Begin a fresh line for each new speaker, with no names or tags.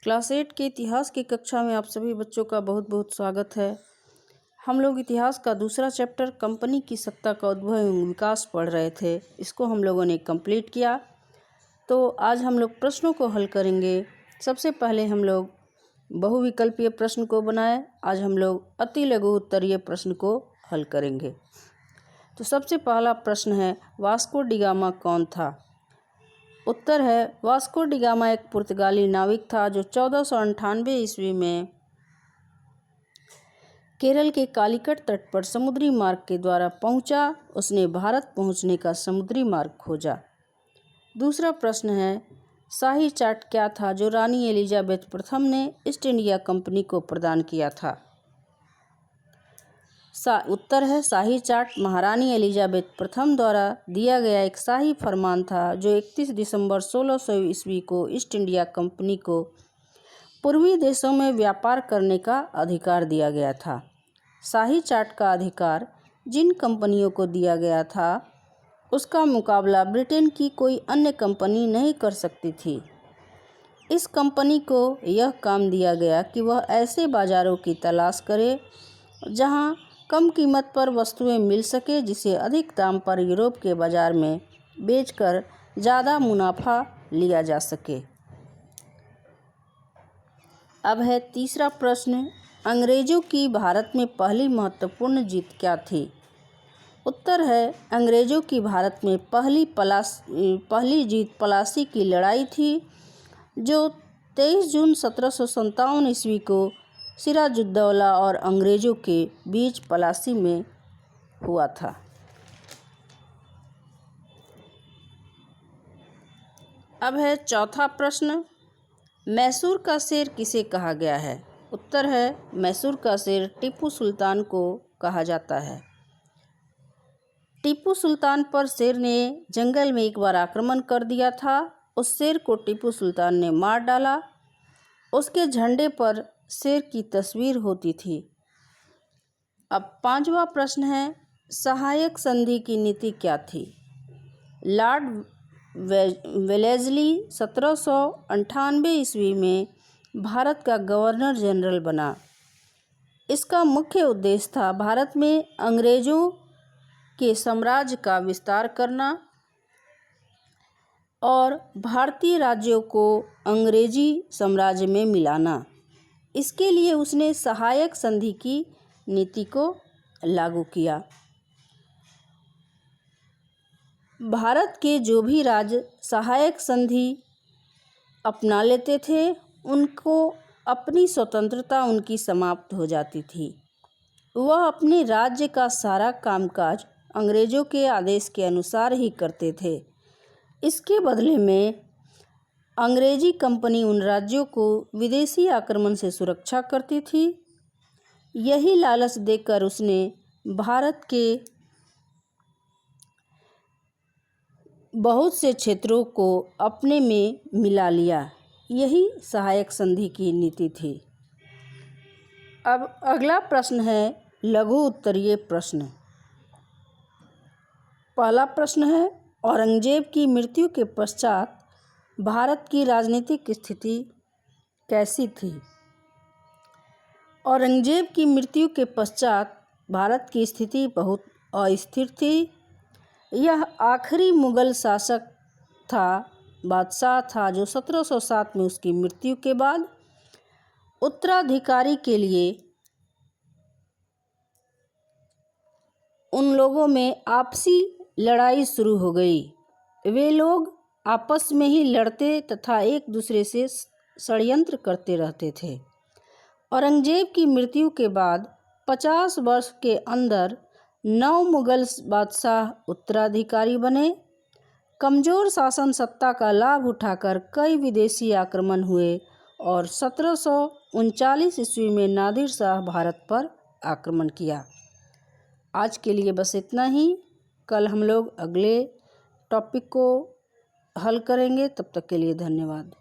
Class 8 के इतिहास की कक्षा में आप सभी बच्चों का बहुत बहुत स्वागत है। हम लोग इतिहास का दूसरा चैप्टर कंपनी की सत्ता का उद्भव एवं विकास पढ़ रहे थे। इसको हम लोगों ने कंप्लीट किया। तो आज हम लोग प्रश्नों को हल करेंगे। सबसे पहले हम लोग बहुविकल्पीय प्रश्न को बनाए। आज हम लोग अति लघु उत्तरीय प्रश्न को हल करेंगे। तो सबसे पहला प्रश्न है, वास्को डी गामा कौन था? उत्तर है, वास्को डी गामा एक पुर्तगाली नाविक था जो 1498 ईस्वी में केरल के कालीकट तट पर समुद्री मार्ग के द्वारा पहुंचा। उसने भारत पहुंचने का समुद्री मार्ग खोजा। दूसरा प्रश्न है, शाही चार्ट क्या था जो रानी एलिजाबेथ प्रथम ने ईस्ट इंडिया कंपनी को प्रदान किया था? उत्तर है, शाही चार्ट महारानी एलिजाबेथ प्रथम द्वारा दिया गया एक शाही फरमान था जो 31 दिसंबर 1600 ईस्वी को ईस्ट इंडिया कंपनी को पूर्वी देशों में व्यापार करने का अधिकार दिया गया था। शाही चार्ट का अधिकार जिन कंपनियों को दिया गया था उसका मुकाबला ब्रिटेन की कोई अन्य कंपनी नहीं कर सकती थी। इस कंपनी को यह काम दिया गया कि वह ऐसे बाज़ारों की तलाश करे जहां कम कीमत पर वस्तुएं मिल सके, जिसे अधिक दाम पर यूरोप के बाज़ार में बेचकर ज़्यादा मुनाफा लिया जा सके। अब है तीसरा प्रश्न, अंग्रेज़ों की भारत में पहली महत्वपूर्ण जीत क्या थी? उत्तर है, अंग्रेज़ों की भारत में पहली जीत पलासी की लड़ाई थी जो 23 जून 1757 ईस्वी को सिराजुद्दौला और अंग्रेज़ों के बीच पलासी में हुआ था। अब है चौथा प्रश्न, मैसूर का शेर किसे कहा गया है? उत्तर है, मैसूर का शेर टीपू सुल्तान को कहा जाता है। टीपू सुल्तान पर शेर ने जंगल में एक बार आक्रमण कर दिया था। उस शेर को टीपू सुल्तान ने मार डाला। उसके झंडे पर शेर की तस्वीर होती थी। अब पांचवा प्रश्न है, सहायक संधि की नीति क्या थी? लॉर्ड वेलेस्ली 1798 ईस्वी में भारत का गवर्नर जनरल बना। इसका मुख्य उद्देश्य था भारत में अंग्रेज़ों के साम्राज्य का विस्तार करना और भारतीय राज्यों को अंग्रेजी साम्राज्य में मिलाना। इसके लिए उसने सहायक संधि की नीति को लागू किया। भारत के जो भी राज्य सहायक संधि अपना लेते थे उनको अपनी स्वतंत्रता उनकी समाप्त हो जाती थी। वह अपने राज्य का सारा कामकाज अंग्रेज़ों के आदेश के अनुसार ही करते थे। इसके बदले में अंग्रेजी कंपनी उन राज्यों को विदेशी आक्रमण से सुरक्षा करती थी। यही लालच देकर उसने भारत के बहुत से क्षेत्रों को अपने में मिला लिया। यही सहायक संधि की नीति थी। अब अगला प्रश्न है लघु उत्तरीय प्रश्न। पहला प्रश्न है, औरंगजेब की मृत्यु के पश्चात भारत की राजनीतिक स्थिति कैसी थी? औरंगजेब की मृत्यु के पश्चात भारत की स्थिति बहुत अस्थिर थी। यह आखिरी मुगल बादशाह था जो 1707 में उसकी मृत्यु के बाद उत्तराधिकारी के लिए उन लोगों में आपसी लड़ाई शुरू हो गई। वे लोग आपस में ही लड़ते तथा एक दूसरे से षड्यंत्र करते रहते थे। औरंगजेब की मृत्यु के बाद 50 वर्ष के अंदर 9 मुगल बादशाह उत्तराधिकारी बने। कमज़ोर शासन सत्ता का लाभ उठाकर कई विदेशी आक्रमण हुए और 1739 ईस्वी में नादिर शाह भारत पर आक्रमण किया। आज के लिए बस इतना ही। कल हम लोग अगले टॉपिक को हल करेंगे। तब तक के लिए धन्यवाद।